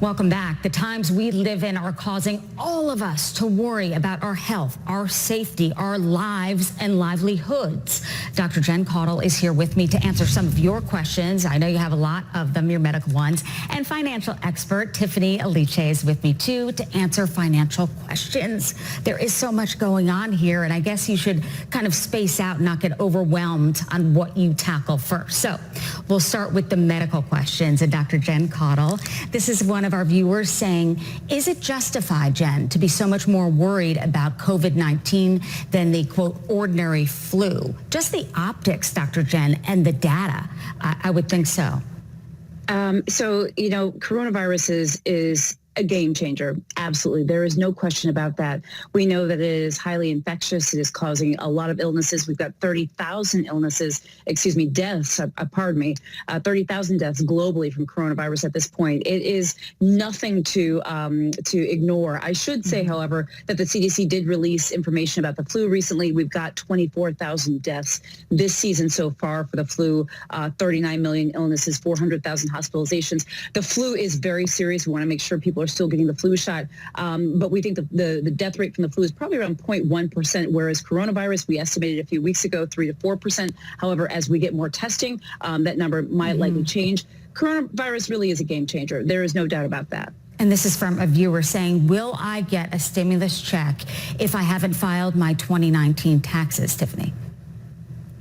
Welcome back. The times we live in are causing all of us to worry about our health, our safety, our lives and livelihoods. Dr. Jen Caudle is here with me to answer some of your questions. I know you have a lot of them, your medical ones. And financial expert Tiffany Aliche is with me too to answer financial questions. There is so much going on here, and I guess you should kind of space out and not get overwhelmed on what you tackle first. So we'll start with the medical questions. And Dr. Jen Caudle, this is one of our viewers saying, is it justified, Jen, to be so much more worried about COVID-19 than the, quote, ordinary flu? Just the optics, Dr. Jen, and the data, I would think so. Coronavirus is a game changer. Absolutely. There is no question about that. We know that it is highly infectious. It is causing a lot of illnesses. We've got 30,000 deaths, 30,000 deaths globally from coronavirus at this point. It is nothing to ignore. I should say, however, that the CDC did release information about the flu recently. We've got 24,000 deaths this season so far for the flu, 39 million illnesses, 400,000 hospitalizations. The flu is very serious. We want to make sure people are still getting the flu shot. But we think the death rate from the flu is probably around 0.1%, whereas coronavirus, we estimated a few weeks ago, 3 to 4%. However, as we get more testing, that number might likely change. Coronavirus really is a game changer. There is no doubt about that. And this is from a viewer saying, will I get a stimulus check if I haven't filed my 2019 taxes, Tiffany?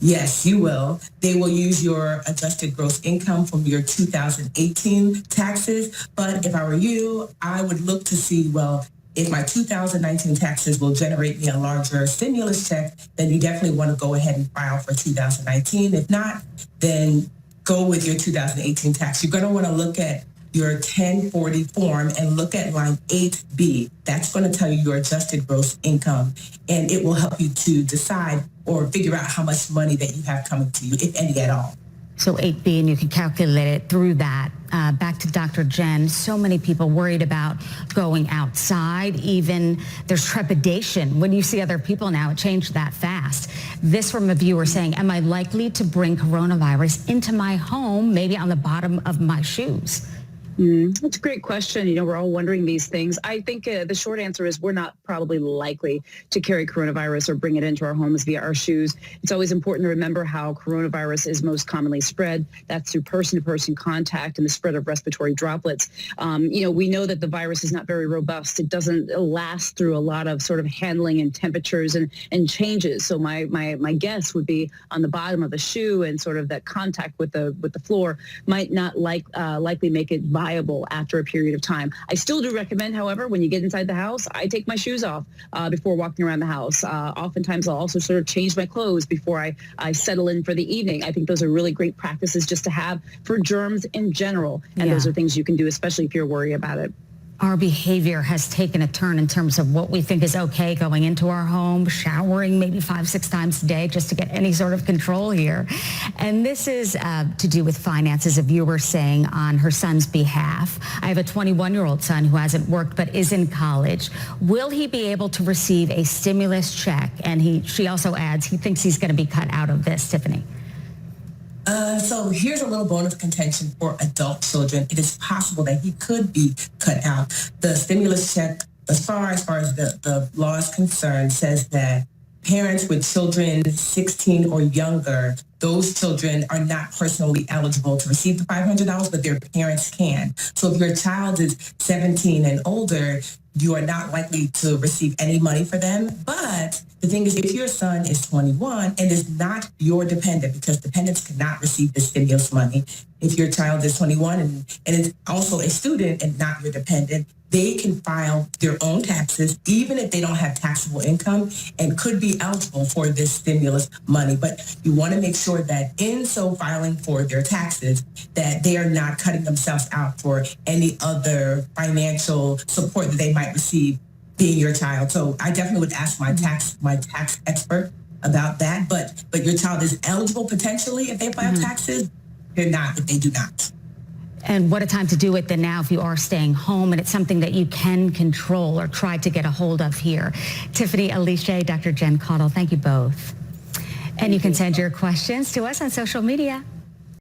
Yes, you will. They will use your adjusted gross income from your 2018 taxes. But if I were you, I would look to see, well, if my 2019 taxes will generate me a larger stimulus check, then you definitely want to go ahead and file for 2019. If not, then go with your 2018 tax. You're going to want to look at your 1040 form and look at line 8B. That's going to tell you your adjusted gross income, and it will help you to decide or figure out how much money that you have coming to you, if any at all. So 8B, and you can calculate it through that. Back to Dr. Jen, so many people worried about going outside. Even there's trepidation when you see other people now. It changed that fast. This from a viewer saying, am I likely to bring coronavirus into my home, maybe on the bottom of my shoes? That's a great question. We're all wondering these things. I think the short answer is we're not probably likely to carry coronavirus or bring it into our homes via our shoes. It's always important to remember how coronavirus is most commonly spread. That's through person-to-person contact and the spread of respiratory droplets. We know that the virus is not very robust. It doesn't last through a lot of sort of handling and temperatures and changes. So my guess would be on the bottom of the shoe, and sort of that contact with the floor might not likely make it viable after a period of time. I still do recommend, however, when you get inside the house, I take my shoes off before walking around the house. Oftentimes I'll also sort of change my clothes before I settle in for the evening. I think those are really great practices just to have for germs in general. And those are things you can do, especially if you're worried about it. Our behavior has taken a turn in terms of what we think is okay going into our home, showering maybe 5-6 times a day just to get any sort of control here. And this is to do with finances. A viewer saying on her son's behalf, I have a 21-year-old son who hasn't worked but is in college. Will he be able to receive a stimulus check? And she also adds he thinks he's going to be cut out of this, Tiffany. So here's a little bone of contention for adult children. It is possible that he could be cut out. The stimulus check, as far as the law is concerned, says that parents with children 16 or younger, those children are not personally eligible to receive the $500, but their parents can. So if your child is 17 and older, you are not likely to receive any money for them. But the thing is, if your son is 21 and is not your dependent, because dependents cannot receive the stimulus money, if your child is 21 and is also a student and not your dependent, they can file their own taxes, even if they don't have taxable income, and could be eligible for this stimulus money. But you want to make sure that in so filing for their taxes, that they are not cutting themselves out for any other financial support that they might receive being your child. So I definitely would ask my tax expert about that. But your child is eligible potentially if they file taxes. They're not if they do not. And what a time to do it than now if you are staying home and it's something that you can control or try to get a hold of here. Tiffany Aliche, Dr. Jen Caudle, thank you both. And you can send your questions to us on social media.